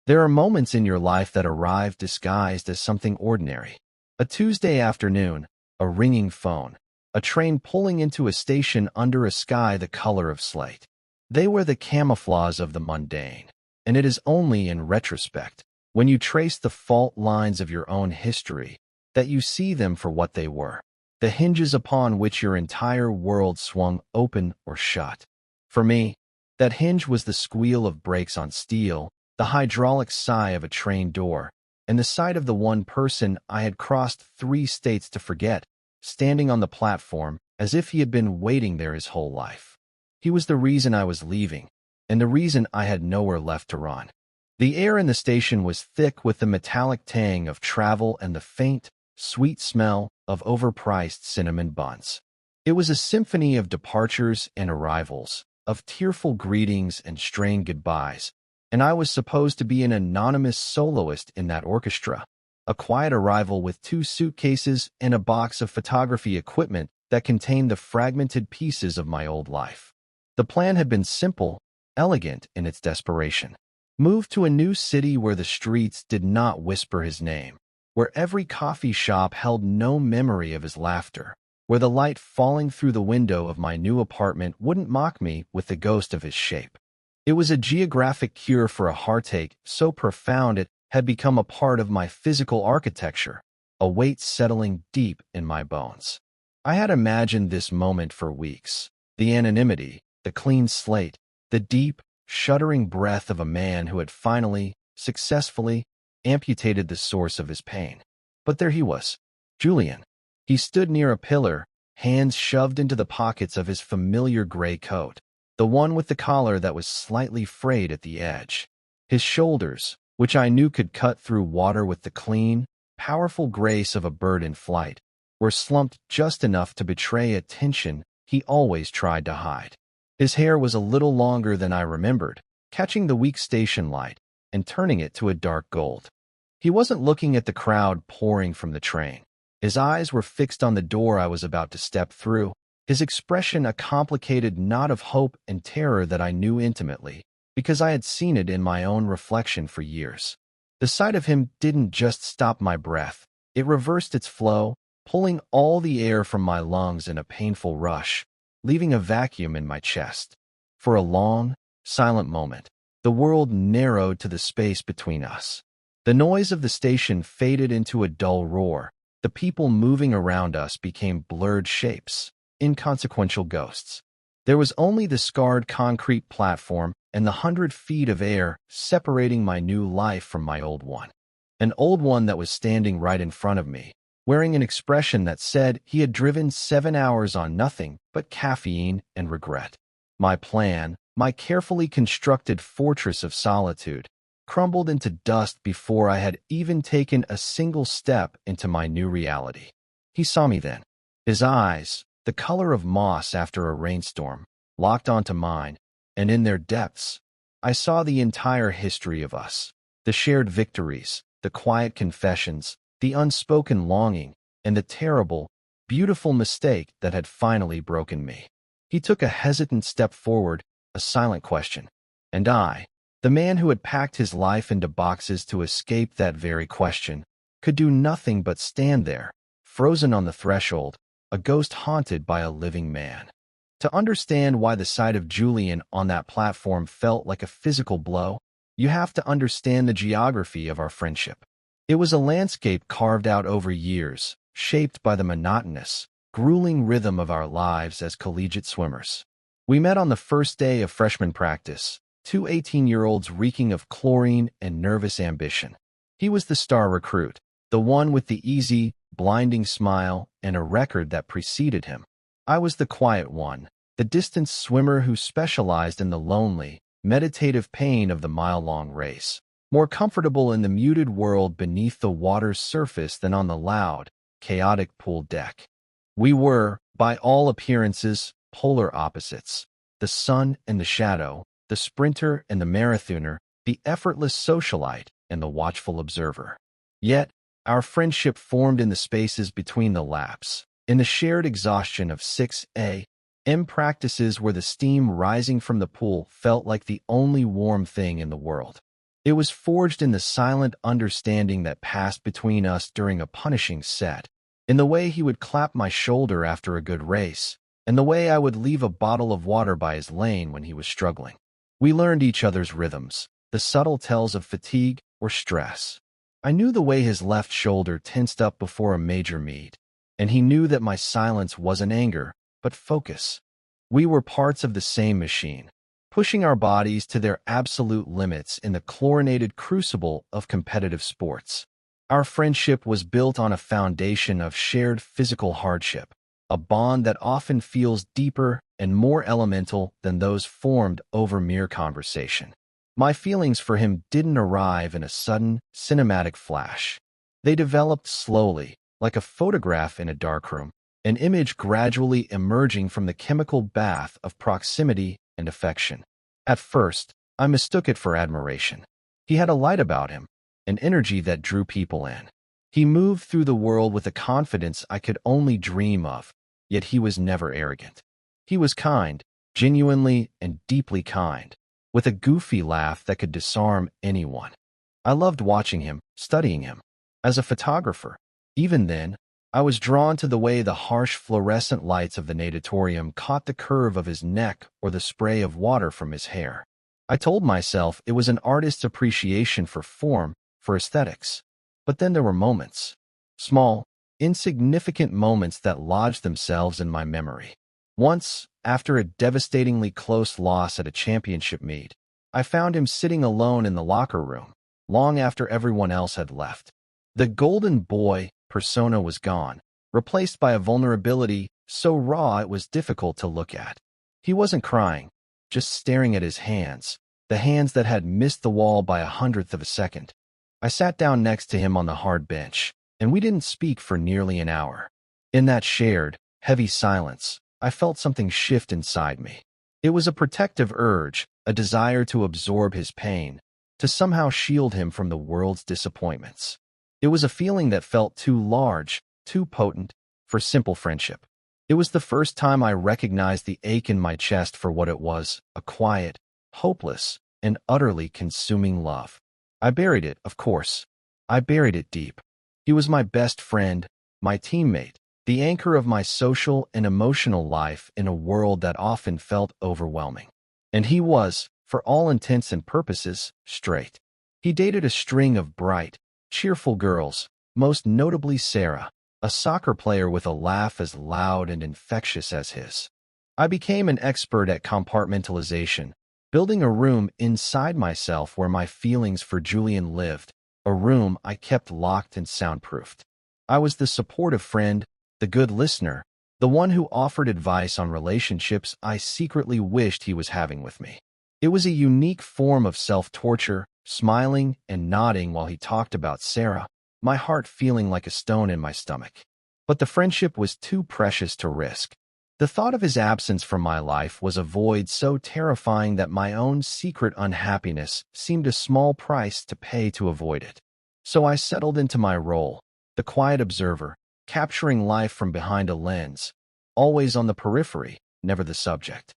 There are moments in your life that arrive disguised as something ordinary. A Tuesday afternoon, a ringing phone, a train pulling into a station under a sky the color of slate. They were the camouflage of the mundane, and it is only in retrospect, when you trace the fault lines of your own history, that you see them for what they were, the hinges upon which your entire world swung open or shut. For me, that hinge was the squeal of brakes on steel, the hydraulic sigh of a train door, and the sight of the one person I had crossed 3 states to forget, standing on the platform as if he had been waiting there his whole life. He was the reason I was leaving, and the reason I had nowhere left to run. The air in the station was thick with the metallic tang of travel and the faint, sweet smell of overpriced cinnamon buns. It was a symphony of departures and arrivals, of tearful greetings and strained goodbyes, and I was supposed to be an anonymous soloist in that orchestra, a quiet arrival with 2 suitcases and a box of photography equipment that contained the fragmented pieces of my old life. The plan had been simple, elegant in its desperation. Move to a new city where the streets did not whisper his name, where every coffee shop held no memory of his laughter, where the light falling through the window of my new apartment wouldn't mock me with the ghost of his shape. It was a geographic cure for a heartache so profound it had become a part of my physical architecture, a weight settling deep in my bones. I had imagined this moment for weeks, the anonymity, the clean slate, the deep, shuddering breath of a man who had finally, successfully, amputated the source of his pain. But there he was, Julian. He stood near a pillar, hands shoved into the pockets of his familiar gray coat, the one with the collar that was slightly frayed at the edge. His shoulders, which I knew could cut through water with the clean, powerful grace of a bird in flight, were slumped just enough to betray a tension he always tried to hide. His hair was a little longer than I remembered, catching the weak station light and turning it to a dark gold. He wasn't looking at the crowd pouring from the train. His eyes were fixed on the door I was about to step through, his expression a complicated knot of hope and terror that I knew intimately, because I had seen it in my own reflection for years. The sight of him didn't just stop my breath, it reversed its flow, pulling all the air from my lungs in a painful rush, leaving a vacuum in my chest. For a long, silent moment, the world narrowed to the space between us. The noise of the station faded into a dull roar. The people moving around us became blurred shapes, inconsequential ghosts. There was only the scarred concrete platform and the 100 feet of air separating my new life from my old one. An old one that was standing right in front of me, wearing an expression that said he had driven 7 hours on nothing but caffeine and regret. My plan, my carefully constructed fortress of solitude, crumbled into dust before I had even taken a single step into my new reality. He saw me then. His eyes, the color of moss after a rainstorm, locked onto mine, and in their depths, I saw the entire history of us, the shared victories, the quiet confessions, the unspoken longing, and the terrible, beautiful mistake that had finally broken me. He took a hesitant step forward, a silent question, and I, the man who had packed his life into boxes to escape that very question, could do nothing but stand there, frozen on the threshold, a ghost haunted by a living man. To understand why the sight of Julian on that platform felt like a physical blow, you have to understand the geography of our friendship. It was a landscape carved out over years, shaped by the monotonous, grueling rhythm of our lives as collegiate swimmers. We met on the first day of freshman practice, 2 18-year-olds reeking of chlorine and nervous ambition. He was the star recruit, the one with the easy, blinding smile and a record that preceded him. I was the quiet one, the distant swimmer who specialized in the lonely, meditative pain of the mile-long race, more comfortable in the muted world beneath the water's surface than on the loud, chaotic pool deck. We were, by all appearances, polar opposites, the sun and the shadow, the sprinter and the marathoner, the effortless socialite and the watchful observer. Yet, our friendship formed in the spaces between the laps, in the shared exhaustion of 6 a.m. practices where the steam rising from the pool felt like the only warm thing in the world. It was forged in the silent understanding that passed between us during a punishing set, in the way he would clap my shoulder after a good race, and the way I would leave a bottle of water by his lane when he was struggling. We learned each other's rhythms, the subtle tells of fatigue or stress. I knew the way his left shoulder tensed up before a major meet, and he knew that my silence wasn't anger, but focus. We were parts of the same machine, pushing our bodies to their absolute limits in the chlorinated crucible of competitive sports. Our friendship was built on a foundation of shared physical hardship, a bond that often feels deeper and more elemental than those formed over mere conversation. My feelings for him didn't arrive in a sudden, cinematic flash. They developed slowly, like a photograph in a darkroom, an image gradually emerging from the chemical bath of proximity and affection. At first, I mistook it for admiration. He had a light about him, an energy that drew people in. He moved through the world with a confidence I could only dream of, yet he was never arrogant. He was kind, genuinely and deeply kind, with a goofy laugh that could disarm anyone. I loved watching him, studying him. As a photographer, even then, I was drawn to the way the harsh fluorescent lights of the natatorium caught the curve of his neck or the spray of water from his hair. I told myself it was an artist's appreciation for form, for aesthetics. But then there were moments. Small, insignificant moments that lodged themselves in my memory. Once, after a devastatingly close loss at a championship meet, I found him sitting alone in the locker room, long after everyone else had left. The golden boy persona was gone, replaced by a vulnerability so raw it was difficult to look at. He wasn't crying, just staring at his hands, the hands that had missed the wall by 1/100th of a second. I sat down next to him on the hard bench, and we didn't speak for nearly an hour. In that shared, heavy silence, I felt something shift inside me. It was a protective urge, a desire to absorb his pain, to somehow shield him from the world's disappointments. It was a feeling that felt too large, too potent, for simple friendship. It was the first time I recognized the ache in my chest for what it was, a quiet, hopeless, and utterly consuming love. I buried it, of course. I buried it deep. He was my best friend, my teammate, the anchor of my social and emotional life in a world that often felt overwhelming. And he was, for all intents and purposes, straight. He dated a string of bright, cheerful girls, most notably Sarah, a soccer player with a laugh as loud and infectious as his. I became an expert at compartmentalization, building a room inside myself where my feelings for Julian lived, a room I kept locked and soundproofed. I was the supportive friend, the good listener, the one who offered advice on relationships I secretly wished he was having with me. It was a unique form of self-torture, smiling and nodding while he talked about Sarah, my heart feeling like a stone in my stomach. But the friendship was too precious to risk. The thought of his absence from my life was a void so terrifying that my own secret unhappiness seemed a small price to pay to avoid it. So I settled into my role, the quiet observer, capturing life from behind a lens, always on the periphery, never the subject.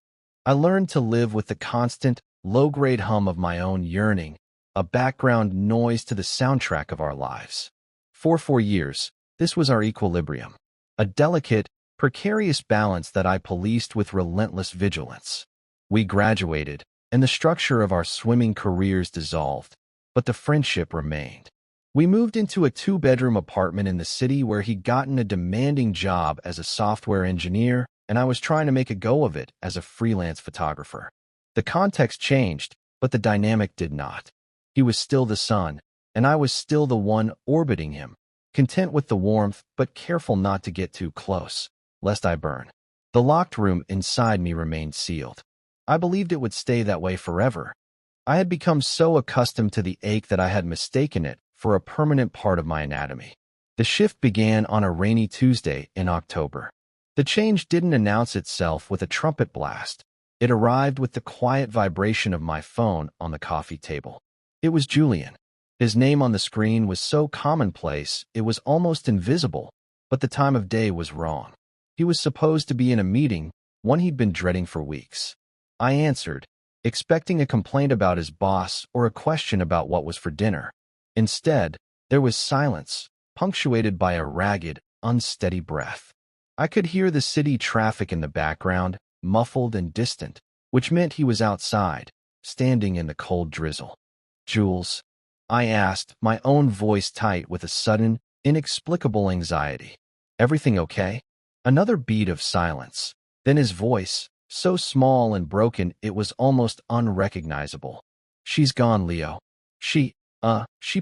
I learned to live with the constant, low-grade hum of my own yearning, a background noise to the soundtrack of our lives. For 4 years, this was our equilibrium, a delicate, precarious balance that I policed with relentless vigilance. We graduated, and the structure of our swimming careers dissolved, but the friendship remained. We moved into a 2-bedroom apartment in the city where he'd gotten a demanding job as a software engineer, and I was trying to make a go of it as a freelance photographer. The context changed, but the dynamic did not. He was still the sun, and I was still the one orbiting him, content with the warmth but careful not to get too close, lest I burn. The locked room inside me remained sealed. I believed it would stay that way forever. I had become so accustomed to the ache that I had mistaken it for a permanent part of my anatomy. The shift began on a rainy Tuesday in October. The change didn't announce itself with a trumpet blast. It arrived with the quiet vibration of my phone on the coffee table. It was Julian. His name on the screen was so commonplace it was almost invisible, but the time of day was wrong. He was supposed to be in a meeting, one he'd been dreading for weeks. I answered, expecting a complaint about his boss or a question about what was for dinner. Instead, there was silence, punctuated by a ragged, unsteady breath. I could hear the city traffic in the background, muffled and distant, which meant he was outside, standing in the cold drizzle. "Jules?" I asked, my own voice tight with a sudden, inexplicable anxiety. "Everything okay?" Another beat of silence. Then his voice, so small and broken it was almost unrecognizable. "She's gone, Leo. She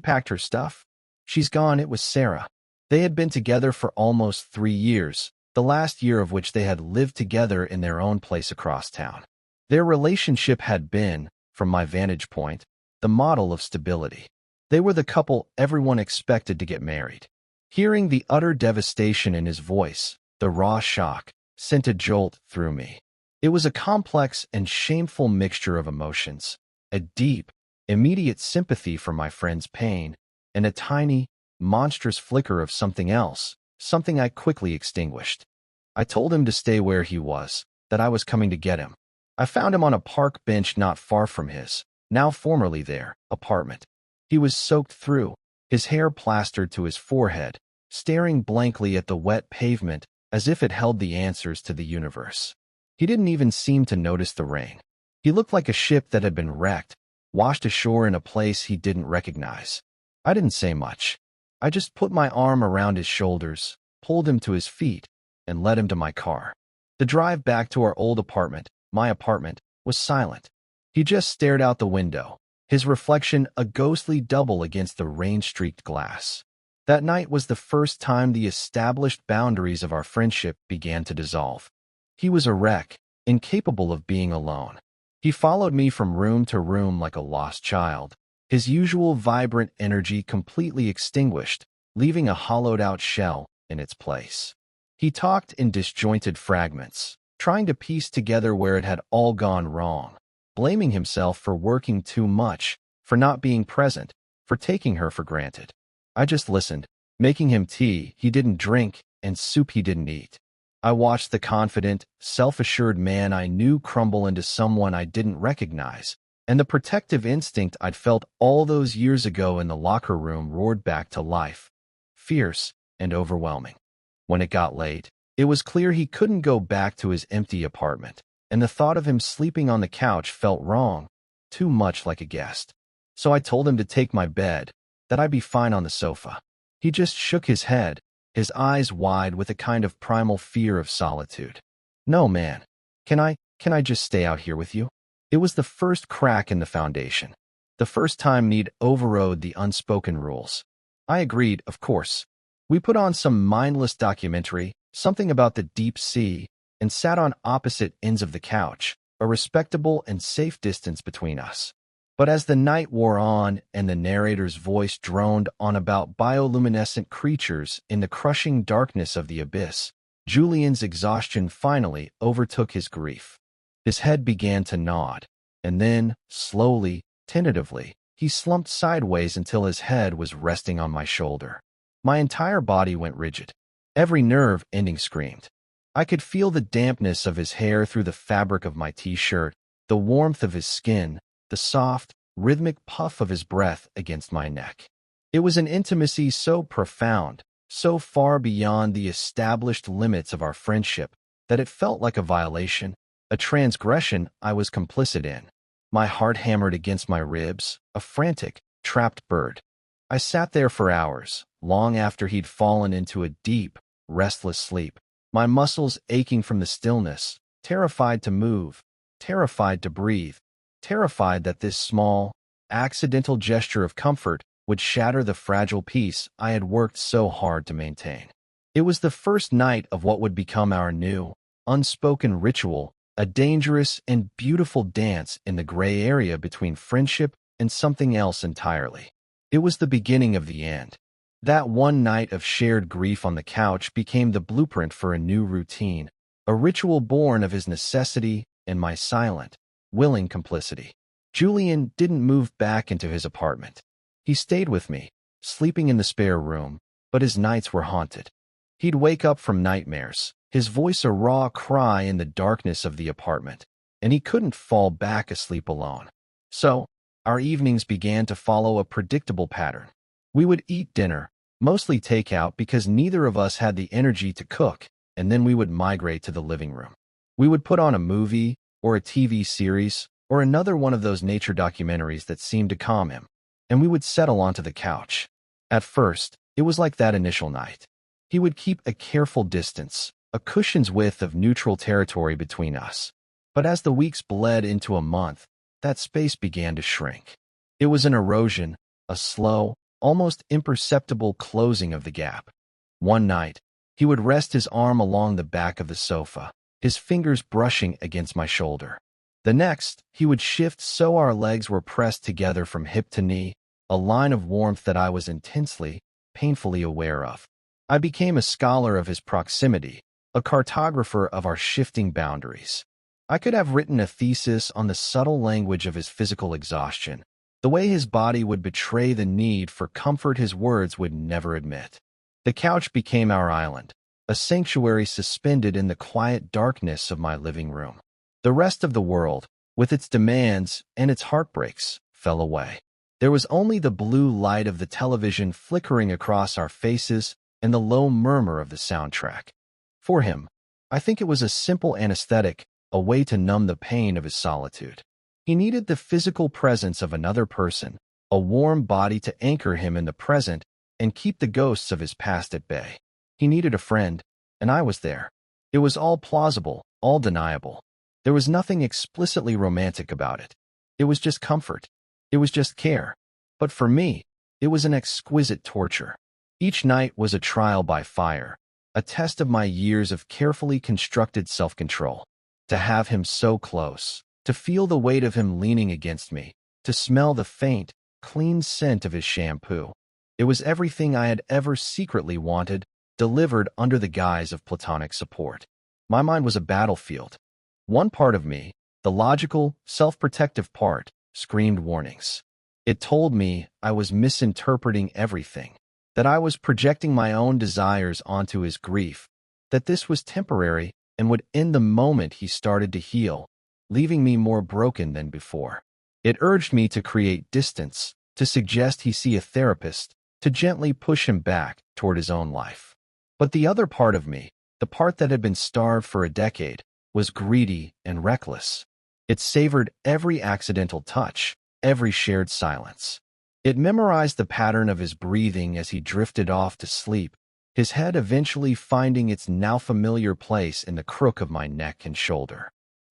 packed her stuff. She's gone." It was Sarah. They had been together for almost 3 years, the last year of which they had lived together in their own place across town. Their relationship had been, from my vantage point, the model of stability. They were the couple everyone expected to get married. Hearing the utter devastation in his voice, the raw shock, sent a jolt through me. It was a complex and shameful mixture of emotions, a deep, immediate sympathy for my friend's pain, and a tiny, monstrous flicker of something else, something I quickly extinguished. I told him to stay where he was, that I was coming to get him. I found him on a park bench not far from his, now formerly there, apartment. He was soaked through, his hair plastered to his forehead, staring blankly at the wet pavement as if it held the answers to the universe. He didn't even seem to notice the rain. He looked like a ship that had been wrecked, washed ashore in a place he didn't recognize. I didn't say much. I just put my arm around his shoulders, pulled him to his feet, and led him to my car. The drive back to our old apartment, my apartment, was silent. He just stared out the window, his reflection a ghostly double against the rain-streaked glass. That night was the first time the established boundaries of our friendship began to dissolve. He was a wreck, incapable of being alone. He followed me from room to room like a lost child, his usual vibrant energy completely extinguished, leaving a hollowed-out shell in its place. He talked in disjointed fragments, trying to piece together where it had all gone wrong, blaming himself for working too much, for not being present, for taking her for granted. I just listened, making him tea he didn't drink and soup he didn't eat. I watched the confident, self-assured man I knew crumble into someone I didn't recognize, and the protective instinct I'd felt all those years ago in the locker room roared back to life, fierce and overwhelming. When it got late, it was clear he couldn't go back to his empty apartment, and the thought of him sleeping on the couch felt wrong, too much like a guest. So I told him to take my bed, that I'd be fine on the sofa. He just shook his head, his eyes wide with a kind of primal fear of solitude. "No, man. Can I just stay out here with you?" It was the first crack in the foundation, the first time Mead overrode the unspoken rules. I agreed, of course. We put on some mindless documentary, something about the deep sea, and sat on opposite ends of the couch, a respectable and safe distance between us. But as the night wore on and the narrator's voice droned on about bioluminescent creatures in the crushing darkness of the abyss, Julian's exhaustion finally overtook his grief. His head began to nod, and then, slowly, tentatively, he slumped sideways until his head was resting on my shoulder. My entire body went rigid. Every nerve ending screamed. I could feel the dampness of his hair through the fabric of my t-shirt, the warmth of his skin, the soft, rhythmic puff of his breath against my neck. It was an intimacy so profound, so far beyond the established limits of our friendship, that it felt like a violation, a transgression I was complicit in. My heart hammered against my ribs, a frantic, trapped bird. I sat there for hours, long after he'd fallen into a deep, restless sleep, my muscles aching from the stillness, terrified to move, terrified to breathe, terrified that this small, accidental gesture of comfort would shatter the fragile peace I had worked so hard to maintain. It was the first night of what would become our new, unspoken ritual, a dangerous and beautiful dance in the gray area between friendship and something else entirely. It was the beginning of the end. That one night of shared grief on the couch became the blueprint for a new routine, a ritual born of his necessity and my silent, willing complicity. Julian didn't move back into his apartment. He stayed with me, sleeping in the spare room, but his nights were haunted. He'd wake up from nightmares, his voice a raw cry in the darkness of the apartment, and he couldn't fall back asleep alone. So, our evenings began to follow a predictable pattern. We would eat dinner, mostly takeout because neither of us had the energy to cook, and then we would migrate to the living room. We would put on a movie, or a TV series, or another one of those nature documentaries that seemed to calm him, and we would settle onto the couch. At first, it was like that initial night. He would keep a careful distance, a cushion's width of neutral territory between us. But as the weeks bled into a month, that space began to shrink. It was an erosion, a slow, almost imperceptible closing of the gap. One night, he would rest his arm along the back of the sofa, his fingers brushing against my shoulder. The next, he would shift so our legs were pressed together from hip to knee, a line of warmth that I was intensely, painfully aware of. I became a scholar of his proximity, a cartographer of our shifting boundaries. I could have written a thesis on the subtle language of his physical exhaustion, the way his body would betray the need for comfort his words would never admit. The couch became our island, a sanctuary suspended in the quiet darkness of my living room. The rest of the world, with its demands and its heartbreaks, fell away. There was only the blue light of the television flickering across our faces and the low murmur of the soundtrack. For him, I think it was a simple anesthetic, a way to numb the pain of his solitude. He needed the physical presence of another person, a warm body to anchor him in the present and keep the ghosts of his past at bay. He needed a friend, and I was there. It was all plausible, all deniable. There was nothing explicitly romantic about it. It was just comfort. It was just care. But for me, it was an exquisite torture. Each night was a trial by fire, a test of my years of carefully constructed self-control. To have him so close, to feel the weight of him leaning against me, to smell the faint, clean scent of his shampoo. It was everything I had ever secretly wanted, delivered under the guise of platonic support. My mind was a battlefield. One part of me, the logical, self-protective part, screamed warnings. It told me I was misinterpreting everything, that I was projecting my own desires onto his grief, that this was temporary and would end the moment he started to heal, leaving me more broken than before. It urged me to create distance, to suggest he see a therapist, to gently push him back toward his own life. But the other part of me, the part that had been starved for a decade, was greedy and reckless. It savored every accidental touch, every shared silence. It memorized the pattern of his breathing as he drifted off to sleep, his head eventually finding its now familiar place in the crook of my neck and shoulder.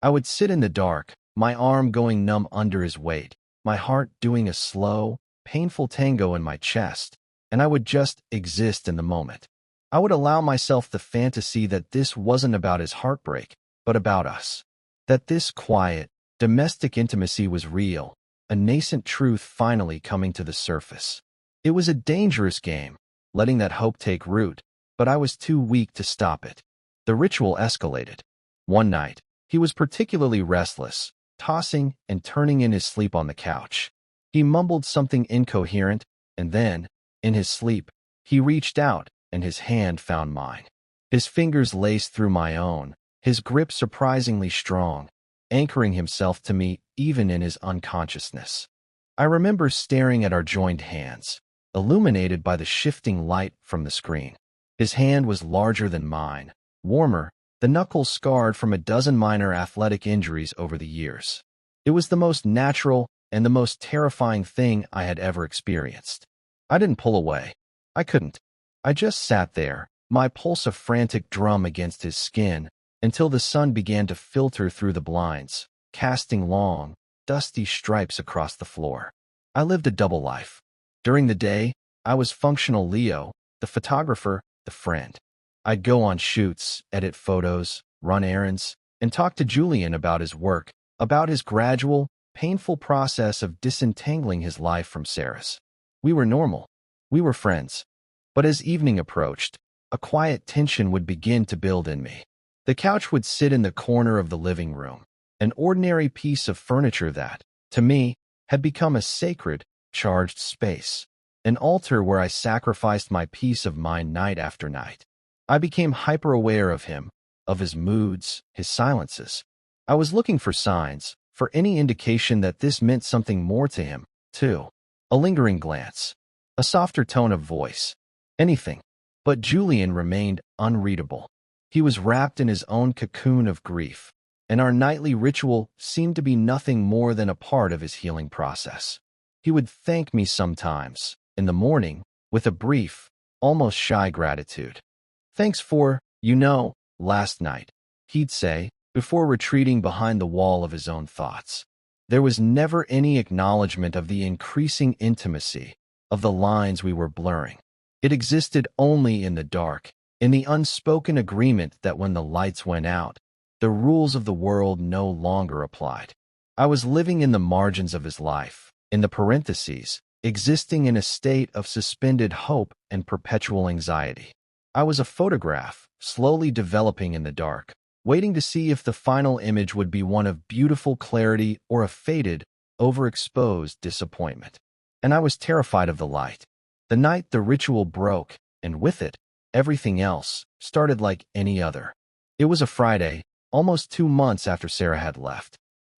I would sit in the dark, my arm going numb under his weight, my heart doing a slow, painful tango in my chest, and I would just exist in the moment. I would allow myself the fantasy that this wasn't about his heartbreak, but about us. That this quiet, domestic intimacy was real, a nascent truth finally coming to the surface. It was a dangerous game, letting that hope take root, but I was too weak to stop it. The ritual escalated. One night, he was particularly restless, tossing and turning in his sleep on the couch. He mumbled something incoherent, and then, in his sleep, he reached out, and his hand found mine. His fingers laced through my own, his grip surprisingly strong, anchoring himself to me even in his unconsciousness. I remember staring at our joined hands, illuminated by the shifting light from the screen. His hand was larger than mine, warmer, the knuckles scarred from a dozen minor athletic injuries over the years. It was the most natural and the most terrifying thing I had ever experienced. I didn't pull away. I couldn't. I just sat there, my pulse a frantic drum against his skin, until the sun began to filter through the blinds, casting long, dusty stripes across the floor. I lived a double life. During the day, I was functional Leo, the photographer, the friend. I'd go on shoots, edit photos, run errands, and talk to Julian about his work, about his gradual, painful process of disentangling his life from Sarah's. We were normal. We were friends. But as evening approached, a quiet tension would begin to build in me. The couch would sit in the corner of the living room, an ordinary piece of furniture that, to me, had become a sacred, charged space, an altar where I sacrificed my peace of mind night after night. I became hyper-aware of him, of his moods, his silences. I was looking for signs, for any indication that this meant something more to him, too. A lingering glance, a softer tone of voice, anything. But Julian remained unreadable. He was wrapped in his own cocoon of grief, and our nightly ritual seemed to be nothing more than a part of his healing process. He would thank me sometimes, in the morning, with a brief, almost shy gratitude. "Thanks for, last night," he'd say, before retreating behind the wall of his own thoughts. There was never any acknowledgement of the increasing intimacy, of the lines we were blurring. It existed only in the dark, in the unspoken agreement that when the lights went out, the rules of the world no longer applied. I was living in the margins of his life, in the parentheses, existing in a state of suspended hope and perpetual anxiety. I was a photograph, slowly developing in the dark, waiting to see if the final image would be one of beautiful clarity or a faded, overexposed disappointment. And I was terrified of the light. The night the ritual broke, and with it, everything else, started like any other. It was a Friday, almost 2 months after Sarah had left.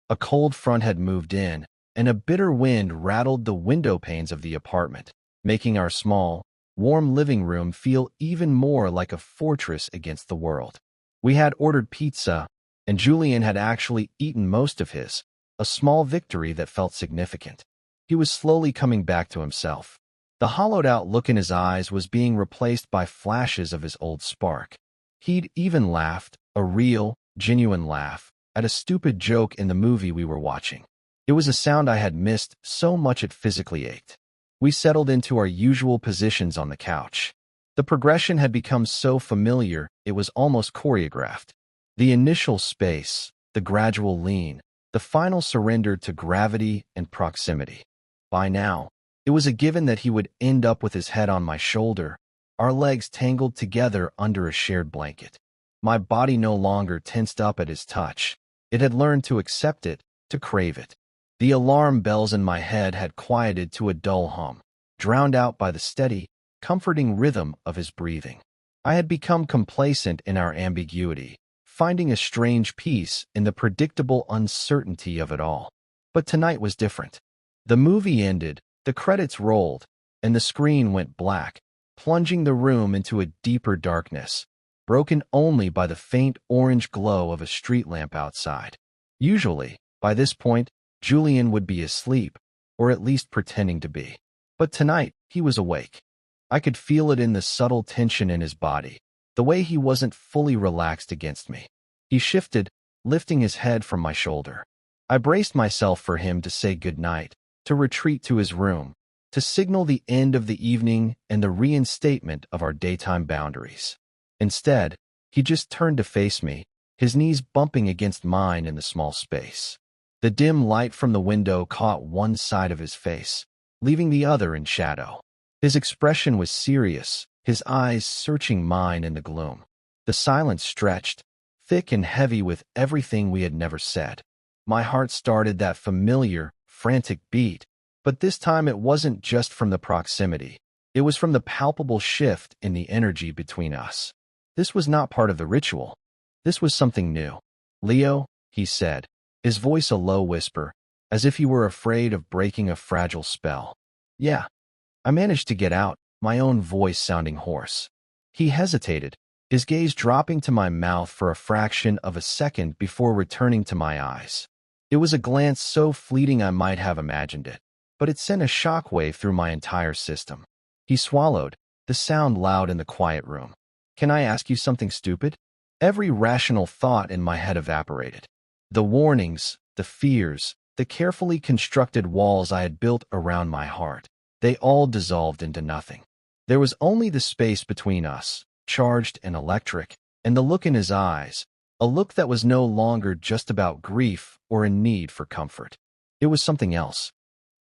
A cold front had moved in, and a bitter wind rattled the window panes of the apartment, making our small, warm living room feel even more like a fortress against the world. We had ordered pizza, and Julian had actually eaten most of his, a small victory that felt significant. He was slowly coming back to himself. The hollowed-out look in his eyes was being replaced by flashes of his old spark. He'd even laughed, a real, genuine laugh, at a stupid joke in the movie we were watching. It was a sound I had missed so much it physically ached. We settled into our usual positions on the couch. The progression had become so familiar it was almost choreographed. The initial space, the gradual lean, the final surrender to gravity and proximity. By now, it was a given that he would end up with his head on my shoulder, our legs tangled together under a shared blanket. My body no longer tensed up at his touch. It had learned to accept it, to crave it. The alarm bells in my head had quieted to a dull hum, drowned out by the steady, comforting rhythm of his breathing. I had become complacent in our ambiguity, finding a strange peace in the predictable uncertainty of it all. But tonight was different. The movie ended, the credits rolled, and the screen went black, plunging the room into a deeper darkness, broken only by the faint orange glow of a street lamp outside. Usually, by this point, Julian would be asleep, or at least pretending to be. But tonight, he was awake. I could feel it in the subtle tension in his body, the way he wasn't fully relaxed against me. He shifted, lifting his head from my shoulder. I braced myself for him to say goodnight, to retreat to his room, to signal the end of the evening and the reinstatement of our daytime boundaries. Instead, he just turned to face me, his knees bumping against mine in the small space. The dim light from the window caught one side of his face, leaving the other in shadow. His expression was serious, his eyes searching mine in the gloom. The silence stretched, thick and heavy with everything we had never said. My heart started that familiar, frantic beat, but this time it wasn't just from the proximity. It was from the palpable shift in the energy between us. This was not part of the ritual. This was something new. "Leo," he said, his voice a low whisper, as if he were afraid of breaking a fragile spell. "Yeah." I managed to get out, my own voice sounding hoarse. He hesitated, his gaze dropping to my mouth for a fraction of a second before returning to my eyes. It was a glance so fleeting I might have imagined it, but it sent a shockwave through my entire system. He swallowed, the sound loud in the quiet room. "Can I ask you something stupid?" Every rational thought in my head evaporated. The warnings, the fears, the carefully constructed walls I had built around my heart, they all dissolved into nothing. There was only the space between us, charged and electric, and the look in his eyes, a look that was no longer just about grief or a need for comfort. It was something else.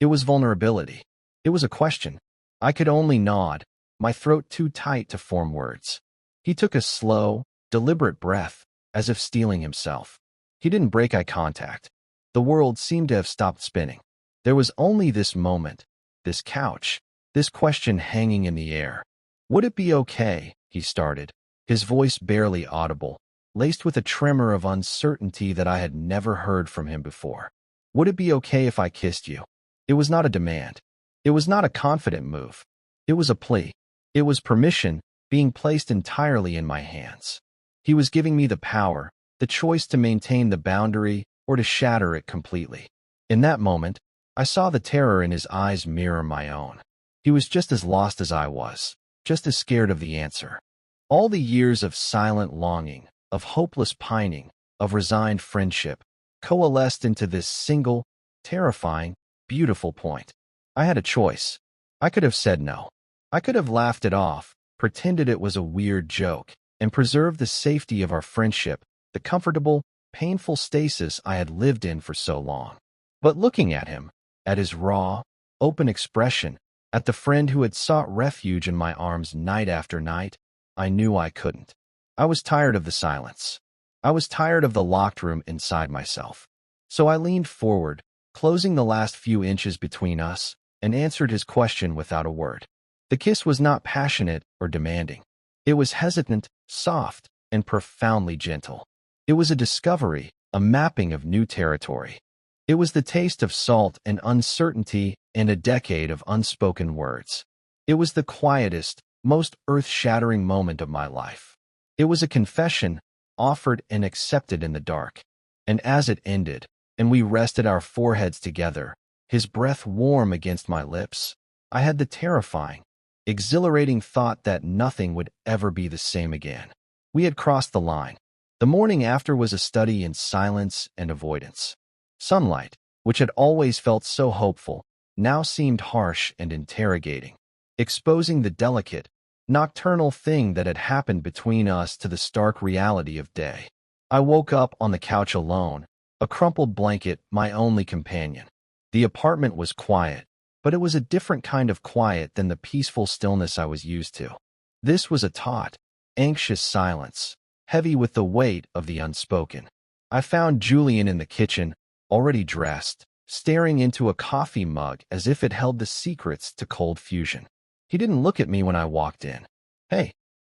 It was vulnerability. It was a question. I could only nod, my throat too tight to form words. He took a slow, deliberate breath, as if steeling himself. He didn't break eye contact. The world seemed to have stopped spinning. There was only this moment, this couch, this question hanging in the air. "Would it be okay?" he started, his voice barely audible, laced with a tremor of uncertainty that I had never heard from him before. Would it be okay if I kissed you? It was not a demand. It was not a confident move. It was a plea. It was permission being placed entirely in my hands. He was giving me the power, the choice to maintain the boundary or to shatter it completely. In that moment, I saw the terror in his eyes mirror my own. He was just as lost as I was, just as scared of the answer. All the years of silent longing, of hopeless pining, of resigned friendship, coalesced into this single, terrifying, beautiful point. I had a choice. I could have said no. I could have laughed it off, pretended it was a weird joke, and preserved the safety of our friendship, the comfortable, painful stasis I had lived in for so long. But looking at him, at his raw, open expression, at the friend who had sought refuge in my arms night after night, I knew I couldn't. I was tired of the silence. I was tired of the locked room inside myself. So I leaned forward, closing the last few inches between us, and answered his question without a word. The kiss was not passionate or demanding. It was hesitant, soft, and profoundly gentle. It was a discovery, a mapping of new territory. It was the taste of salt and uncertainty in a decade of unspoken words. It was the quietest, most earth-shattering moment of my life. It was a confession, offered and accepted in the dark. And as it ended, and we rested our foreheads together, his breath warm against my lips, I had the terrifying, exhilarating thought that nothing would ever be the same again. We had crossed the line. The morning after was a study in silence and avoidance. Sunlight, which had always felt so hopeful, now seemed harsh and interrogating, exposing the delicate, nocturnal thing that had happened between us to the stark reality of day. I woke up on the couch alone, a crumpled blanket my only companion. The apartment was quiet, but it was a different kind of quiet than the peaceful stillness I was used to. This was a taut, anxious silence, heavy with the weight of the unspoken. I found Julian in the kitchen, already dressed, staring into a coffee mug as if it held the secrets to cold fusion. He didn't look at me when I walked in. "Hey,"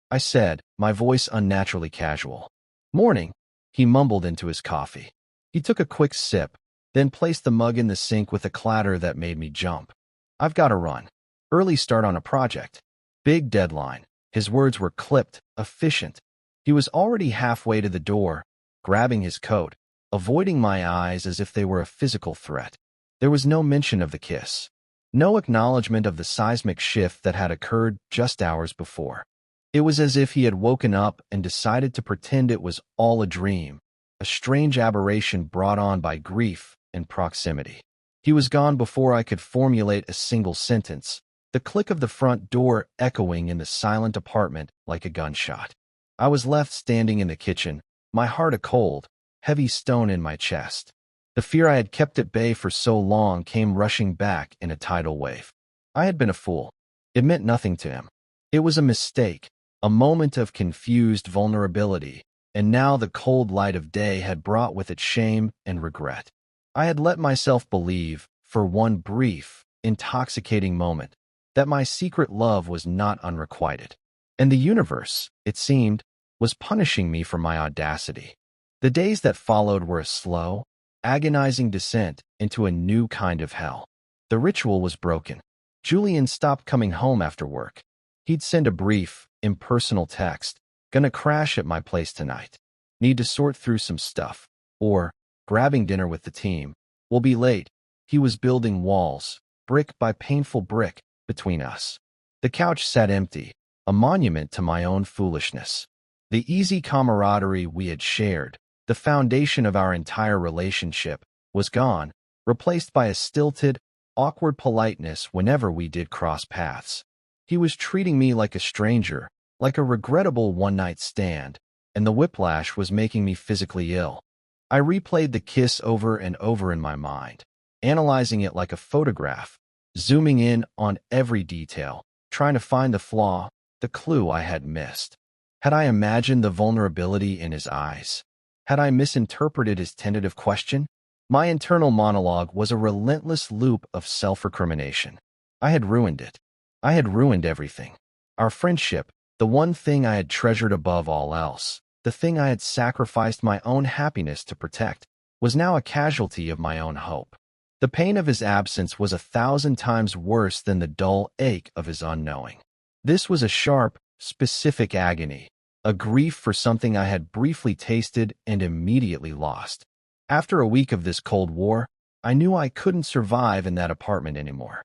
I said, my voice unnaturally casual. "Morning," he mumbled into his coffee. He took a quick sip, then placed the mug in the sink with a clatter that made me jump. "I've got to run. Early start on a project. Big deadline." His words were clipped, efficient. He was already halfway to the door, grabbing his coat, avoiding my eyes as if they were a physical threat. There was no mention of the kiss. No acknowledgement of the seismic shift that had occurred just hours before. It was as if he had woken up and decided to pretend it was all a dream, a strange aberration brought on by grief and proximity. He was gone before I could formulate a single sentence, the click of the front door echoing in the silent apartment like a gunshot. I was left standing in the kitchen, my heart a cold, heavy stone in my chest. The fear I had kept at bay for so long came rushing back in a tidal wave. I had been a fool. It meant nothing to him. It was a mistake, a moment of confused vulnerability, and now the cold light of day had brought with it shame and regret. I had let myself believe, for one brief, intoxicating moment, that my secret love was not unrequited. And the universe, it seemed, was punishing me for my audacity. The days that followed were a slow, agonizing descent into a new kind of hell. The ritual was broken. Julian stopped coming home after work. He'd send a brief, impersonal text, "Gonna crash at my place tonight. Need to sort through some stuff." Or, "Grabbing dinner with the team. We'll be late." He was building walls, brick by painful brick, between us. The couch sat empty, a monument to my own foolishness. The easy camaraderie we had shared, the foundation of our entire relationship, was gone, replaced by a stilted, awkward politeness whenever we did cross paths. He was treating me like a stranger, like a regrettable one-night stand, and the whiplash was making me physically ill. I replayed the kiss over and over in my mind, analyzing it like a photograph, zooming in on every detail, trying to find the flaw, the clue I had missed. Had I imagined the vulnerability in his eyes? Had I misinterpreted his tentative question? My internal monologue was a relentless loop of self-recrimination. I had ruined it. I had ruined everything. Our friendship, the one thing I had treasured above all else, the thing I had sacrificed my own happiness to protect, was now a casualty of my own hope. The pain of his absence was 1,000 times worse than the dull ache of his unknowing. This was a sharp, specific agony, a grief for something I had briefly tasted and immediately lost. After a week of this Cold War, I knew I couldn't survive in that apartment anymore.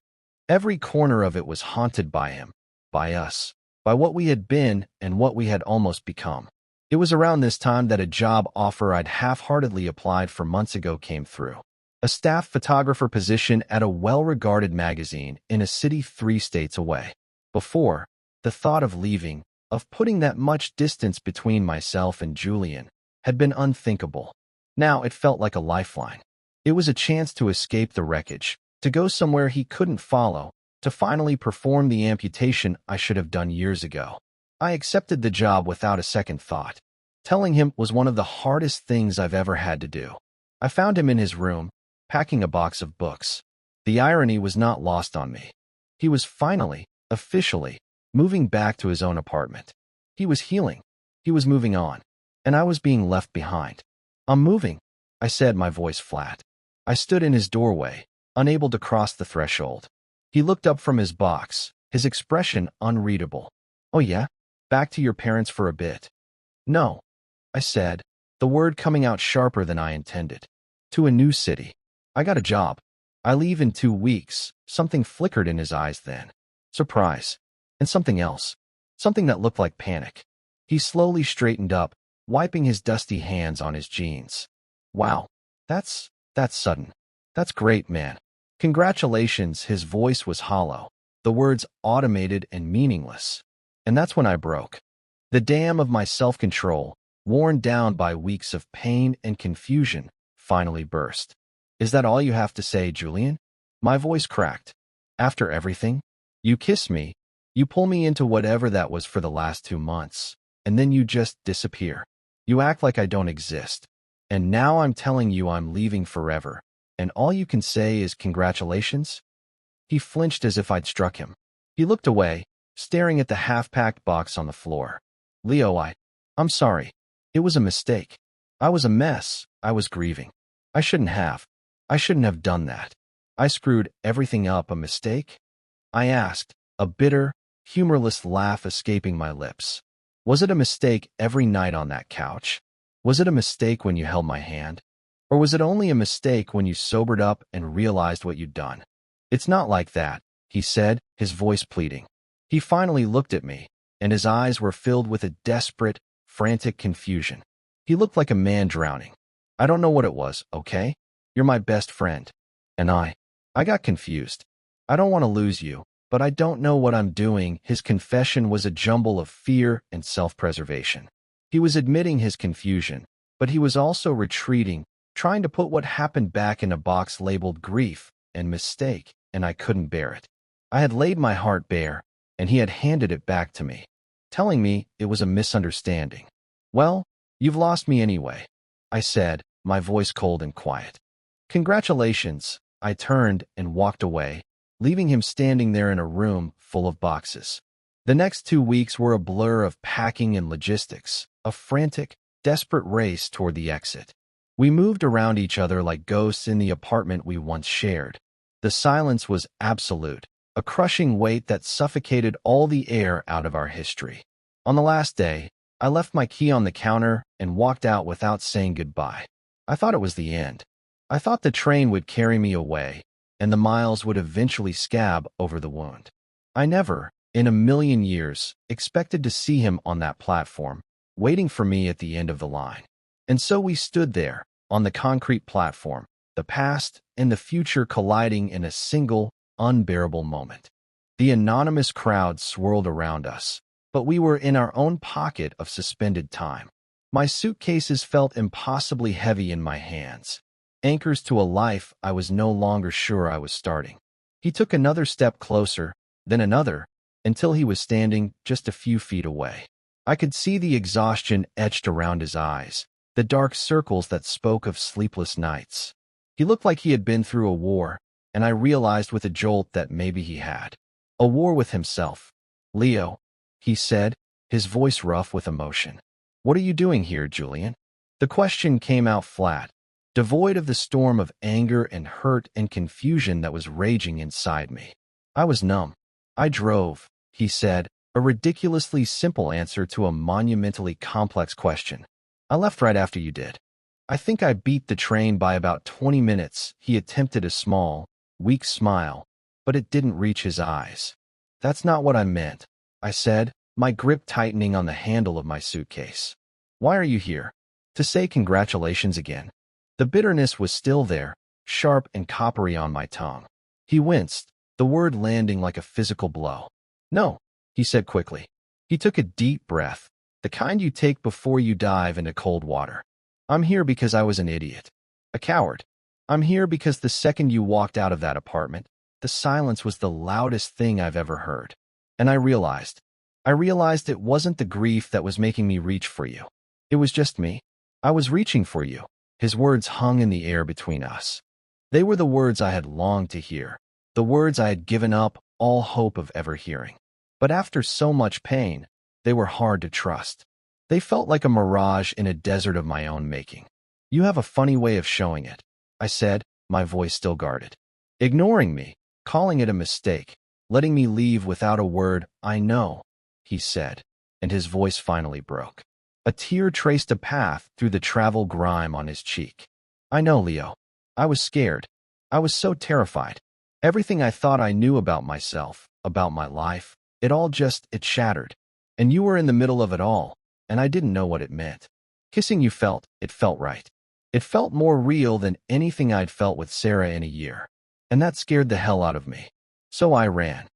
Every corner of it was haunted by him, by us, by what we had been and what we had almost become. It was around this time that a job offer I'd half-heartedly applied for months ago came through. A staff photographer position at a well-regarded magazine in a city 3 states away. Before, the thought of leaving, of putting that much distance between myself and Julian, had been unthinkable. Now it felt like a lifeline. It was a chance to escape the wreckage, to go somewhere he couldn't follow, to finally perform the amputation I should have done years ago. I accepted the job without a second thought. Telling him was one of the hardest things I've ever had to do. I found him in his room, packing a box of books. The irony was not lost on me. He was finally, officially, moving back to his own apartment. He was healing. He was moving on. And I was being left behind. "I'm moving," I said, my voice flat. I stood in his doorway, unable to cross the threshold. He looked up from his box, his expression unreadable. "Oh yeah? Back to your parents for a bit?" "No," I said, the word coming out sharper than I intended. "To a new city. I got a job. I leave in 2 weeks." Something flickered in his eyes then. Surprise. And something else. Something that looked like panic. He slowly straightened up, wiping his dusty hands on his jeans. "Wow. That's sudden. That's great, man. Congratulations." His voice was hollow, the words automated and meaningless. And that's when I broke. The dam of my self-control, worn down by weeks of pain and confusion, finally burst. "Is that all you have to say, Julian?" My voice cracked. "After everything? You kiss me, you pull me into whatever that was for the last 2 months, and then you just disappear. You act like I don't exist. And now I'm telling you I'm leaving forever, and all you can say is congratulations?" He flinched as if I'd struck him. He looked away, staring at the half-packed box on the floor. "Leo, I'm sorry. It was a mistake. I was a mess. I was grieving. I shouldn't have done that. I screwed everything up." "A mistake?" I asked, a bitter, humorless laugh escaping my lips. "Was it a mistake every night on that couch? Was it a mistake when you held my hand? Or was it only a mistake when you sobered up and realized what you'd done?" "It's not like that," he said, his voice pleading. He finally looked at me, and his eyes were filled with a desperate, frantic confusion. He looked like a man drowning. "I don't know what it was, okay? You're my best friend. And I got confused. I don't want to lose you, but I don't know what I'm doing." His confession was a jumble of fear and self-preservation. He was admitting his confusion, but he was also retreating, trying to put what happened back in a box labeled grief and mistake, and I couldn't bear it. I had laid my heart bare, and he had handed it back to me, telling me it was a misunderstanding. "Well, you've lost me anyway," I said, my voice cold and quiet. "Congratulations." I turned and walked away, leaving him standing there in a room full of boxes. The next 2 weeks were a blur of packing and logistics, a frantic, desperate race toward the exit. We moved around each other like ghosts in the apartment we once shared. The silence was absolute, a crushing weight that suffocated all the air out of our history. On the last day, I left my key on the counter and walked out without saying goodbye. I thought it was the end. I thought the train would carry me away, and the miles would eventually scab over the wound. I never, in a million years, expected to see him on that platform, waiting for me at the end of the line. And so we stood there, on the concrete platform, the past and the future colliding in a single, unbearable moment. The anonymous crowd swirled around us, but we were in our own pocket of suspended time. My suitcases felt impossibly heavy in my hands, anchors to a life I was no longer sure I was starting. He took another step closer, then another, until he was standing just a few feet away. I could see the exhaustion etched around his eyes, the dark circles that spoke of sleepless nights. He looked like he had been through a war, and I realized with a jolt that maybe he had. A war with himself. "Leo," he said, his voice rough with emotion. What are you doing here, Julian? The question came out flat, devoid of the storm of anger and hurt and confusion that was raging inside me. I was numb. I drove, he said, a ridiculously simple answer to a monumentally complex question. I left right after you did. I think I beat the train by about 20 minutes. He attempted a small, weak smile, but it didn't reach his eyes. That's not what I meant, I said, my grip tightening on the handle of my suitcase. Why are you here? To say congratulations again. The bitterness was still there, sharp and coppery on my tongue. He winced, the word landing like a physical blow. No, he said quickly. He took a deep breath, the kind you take before you dive into cold water. I'm here because I was an idiot. A coward. I'm here because the second you walked out of that apartment, the silence was the loudest thing I've ever heard. And I realized it wasn't the grief that was making me reach for you. It was just me. I was reaching for you. His words hung in the air between us. They were the words I had longed to hear, the words I had given up all hope of ever hearing. But after so much pain, they were hard to trust. They felt like a mirage in a desert of my own making. You have a funny way of showing it, I said, my voice still guarded. Ignoring me, calling it a mistake, letting me leave without a word. I know, he said, and his voice finally broke. A tear traced a path through the travel grime on his cheek. I know, Leo. I was scared. I was so terrified. Everything I thought I knew about myself, about my life, it shattered. And you were in the middle of it all, and I didn't know what it meant. Kissing you felt right. It felt more real than anything I'd felt with Sarah in a year. And that scared the hell out of me. So I ran.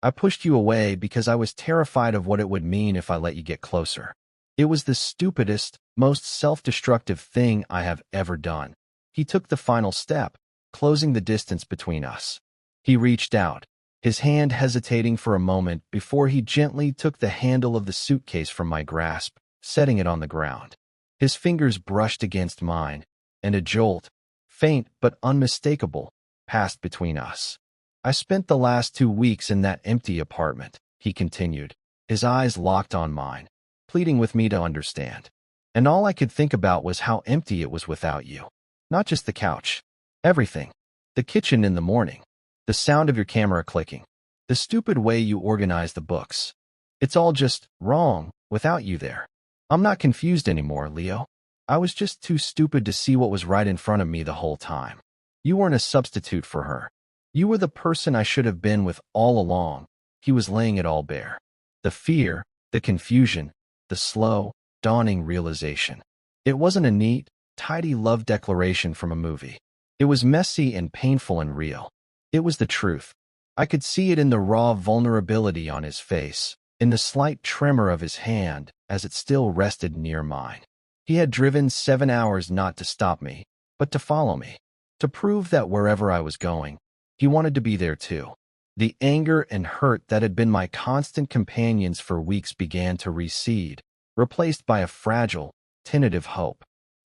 I pushed you away because I was terrified of what it would mean if I let you get closer. It was the stupidest, most self-destructive thing I have ever done. He took the final step, closing the distance between us. He reached out, his hand hesitating for a moment before he gently took the handle of the suitcase from my grasp, setting it on the ground. His fingers brushed against mine, and a jolt, faint but unmistakable, passed between us. I spent the last 2 weeks in that empty apartment, he continued, his eyes locked on mine, pleading with me to understand. And all I could think about was how empty it was without you. Not just the couch. Everything. The kitchen in the morning. The sound of your camera clicking. The stupid way you organize the books. It's all just wrong without you there. I'm not confused anymore, Leo. I was just too stupid to see what was right in front of me the whole time. You weren't a substitute for her. You were the person I should have been with all along. He was laying it all bare. The fear, the confusion, the slow, dawning realization. It wasn't a neat, tidy love declaration from a movie. It was messy and painful and real. It was the truth. I could see it in the raw vulnerability on his face, in the slight tremor of his hand as it still rested near mine. He had driven 7 hours not to stop me, but to follow me, to prove that wherever I was going, he wanted to be there too. The anger and hurt that had been my constant companions for weeks began to recede, replaced by a fragile, tentative hope.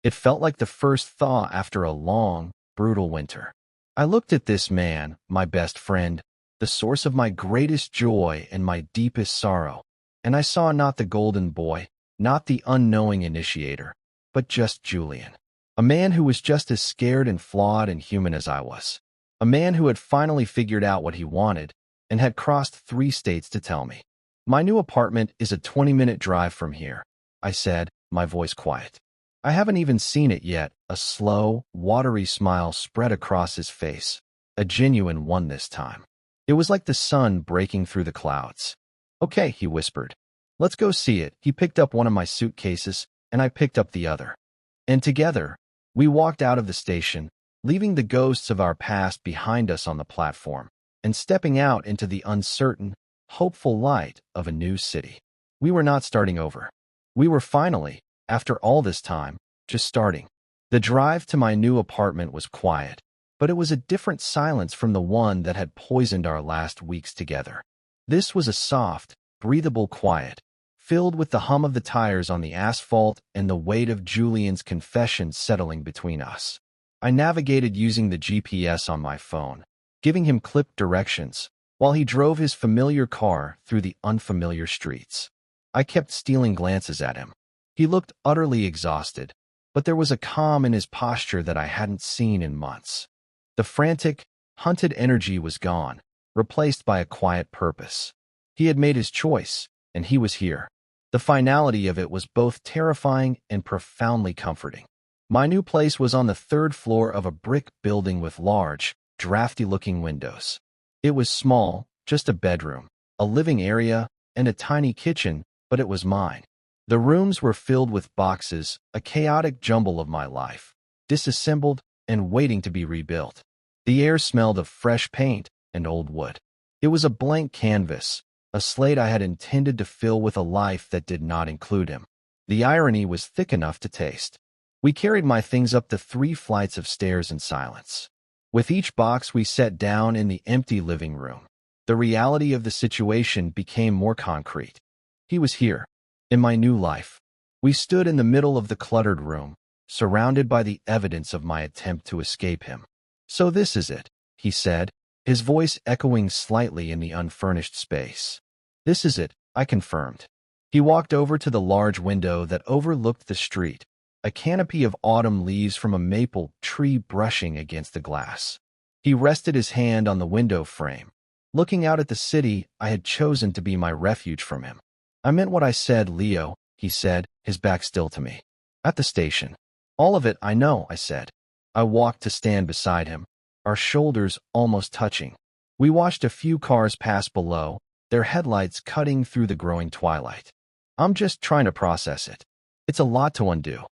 It felt like the first thaw after a long, brutal winter. I looked at this man, my best friend, the source of my greatest joy and my deepest sorrow, and I saw not the golden boy, not the unknowing initiator, but just Julian. A man who was just as scared and flawed and human as I was. A man who had finally figured out what he wanted and had crossed 3 states to tell me. My new apartment is a 20-minute drive from here, I said, my voice quiet. I haven't even seen it yet. A slow, watery smile spread across his face, a genuine one this time. It was like the sun breaking through the clouds. Okay, he whispered. Let's go see it. He picked up one of my suitcases, and I picked up the other. And together, we walked out of the station, leaving the ghosts of our past behind us on the platform, and stepping out into the uncertain, hopeful light of a new city. We were not starting over. We were finally, after all this time, just starting. The drive to my new apartment was quiet, but it was a different silence from the one that had poisoned our last weeks together. This was a soft, breathable quiet, filled with the hum of the tires on the asphalt and the weight of Julian's confession settling between us. I navigated using the GPS on my phone, giving him clipped directions, while he drove his familiar car through the unfamiliar streets. I kept stealing glances at him, He looked utterly exhausted, but there was a calm in his posture that I hadn't seen in months. The frantic, hunted energy was gone, replaced by a quiet purpose. He had made his choice, and he was here. The finality of it was both terrifying and profoundly comforting. My new place was on the third floor of a brick building with large, drafty-looking windows. It was small, just a bedroom, a living area, and a tiny kitchen, but it was mine. The rooms were filled with boxes, a chaotic jumble of my life, disassembled and waiting to be rebuilt. The air smelled of fresh paint and old wood. It was a blank canvas, a slate I had intended to fill with a life that did not include him. The irony was thick enough to taste. We carried my things up the 3 flights of stairs in silence. With each box, we sat down in the empty living room. The reality of the situation became more concrete. He was here, in my new life. We stood in the middle of the cluttered room, surrounded by the evidence of my attempt to escape him. "So this is it," he said, his voice echoing slightly in the unfurnished space. "This is it," I confirmed. He walked over to the large window that overlooked the street, a canopy of autumn leaves from a maple tree brushing against the glass. He rested his hand on the window frame, looking out at the city I had chosen to be my refuge from him. "I meant what I said, Leo," he said, his back still to me. "At the station." "All of it, I know," I said. I walked to stand beside him, our shoulders almost touching. We watched a few cars pass below, their headlights cutting through the growing twilight. "I'm just trying to process it. It's a lot to undo.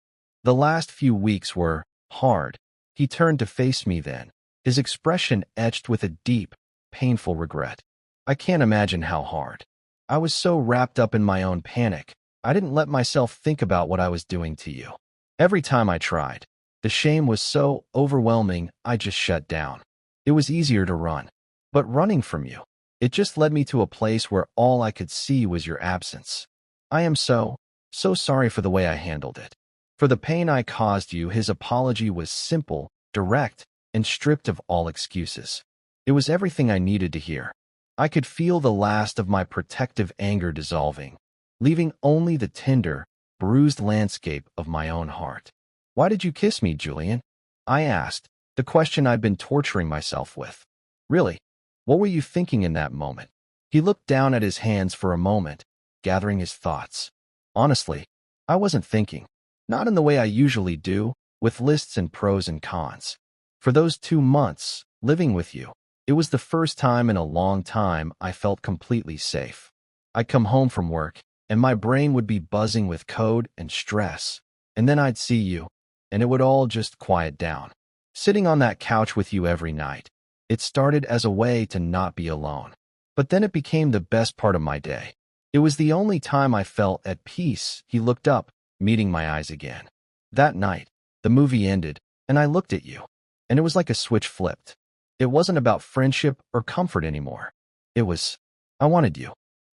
The last few weeks were hard." He turned to face me then, his expression etched with a deep, painful regret. "I can't imagine how hard. I was so wrapped up in my own panic, I didn't let myself think about what I was doing to you. Every time I tried, the shame was so overwhelming I just shut down. It was easier to run. But running from you, it just led me to a place where all I could see was your absence. I am so sorry for the way I handled it. For the pain I caused you." His apology was simple, direct, and stripped of all excuses. It was everything I needed to hear. I could feel the last of my protective anger dissolving, leaving only the tender, bruised landscape of my own heart. "Why did you kiss me, Julian?" I asked, the question I'd been torturing myself with. "Really, what were you thinking in that moment?" He looked down at his hands for a moment, gathering his thoughts. "Honestly, I wasn't thinking. Not in the way I usually do, with lists and pros and cons. For those 2 months, living with you, it was the first time in a long time I felt completely safe. I'd come home from work, and my brain would be buzzing with code and stress, and then I'd see you, and it would all just quiet down. Sitting on that couch with you every night, it started as a way to not be alone. But then it became the best part of my day. It was the only time I felt at peace." He looked up, meeting my eyes again. "That night, the movie ended, and I looked at you, and it was like a switch flipped. It wasn't about friendship or comfort anymore. It was, I wanted you.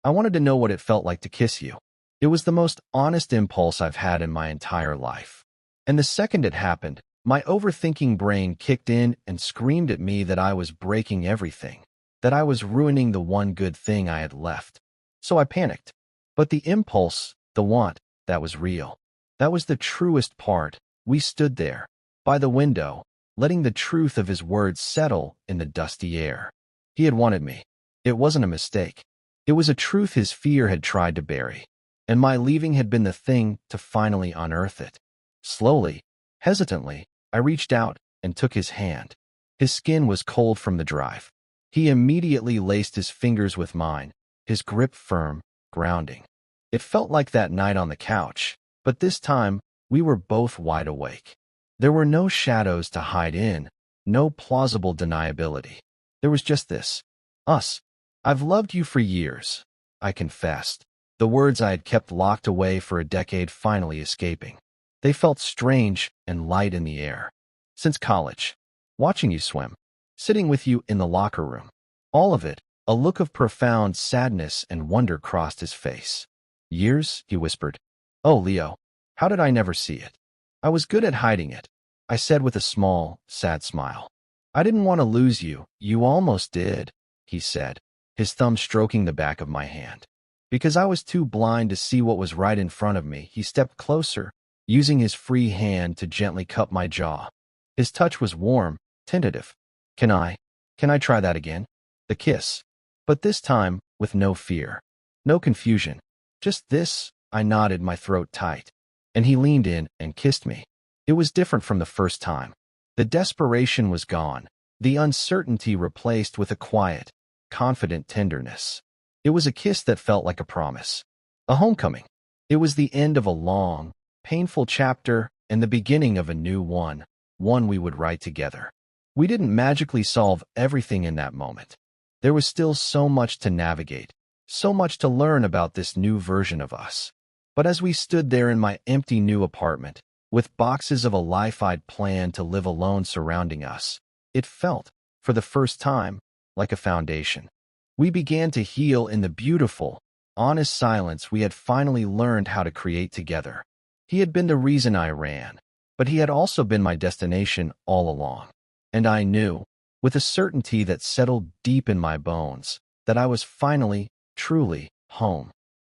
I wanted to know what it felt like to kiss you. It was the most honest impulse I've had in my entire life. And the second it happened, my overthinking brain kicked in and screamed at me that I was breaking everything, that I was ruining the one good thing I had left. So I panicked. But the impulse, the want, that was real. That was the truest part. We stood there, by the window, letting the truth of his words settle in the dusty air. He had wanted me. It wasn't a mistake. It was a truth his fear had tried to bury, and my leaving had been the thing to finally unearth it. Slowly, hesitantly, I reached out and took his hand. His skin was cold from the drive. He immediately laced his fingers with mine, his grip firm, grounding. It felt like that night on the couch, but this time we were both wide awake. There were no shadows to hide in, no plausible deniability. There was just this. Us. "I've loved you for years," I confessed, the words I had kept locked away for a decade finally escaping. They felt strange and light in the air. "Since college. Watching you swim. Sitting with you in the locker room. All of it." A look of profound sadness and wonder crossed his face. "Years?" he whispered. "Oh, Leo, how did I never see it?" "I was good at hiding it," I said with a small, sad smile. "I didn't want to lose you." "You almost did," he said, his thumb stroking the back of my hand. Because I was too blind to see what was right in front of me, he stepped closer, using his free hand to gently cup my jaw. His touch was warm, tentative. Can I try that again? The kiss. But this time, with no fear. No confusion. Just this, I nodded, my throat tight. And he leaned in and kissed me. It was different from the first time. The desperation was gone, the uncertainty replaced with a quiet, confident tenderness. It was a kiss that felt like a promise. A homecoming. It was the end of a long, painful chapter and the beginning of a new one we would write together. We didn't magically solve everything in that moment. There was still so much to navigate, so much to learn about this new version of us. But as we stood there in my empty new apartment, with boxes of a life I'd planned to live alone surrounding us, it felt, for the first time, like a foundation. We began to heal in the beautiful, honest silence we had finally learned how to create together. He had been the reason I ran, but he had also been my destination all along. And I knew, with a certainty that settled deep in my bones, that I was finally, truly, home.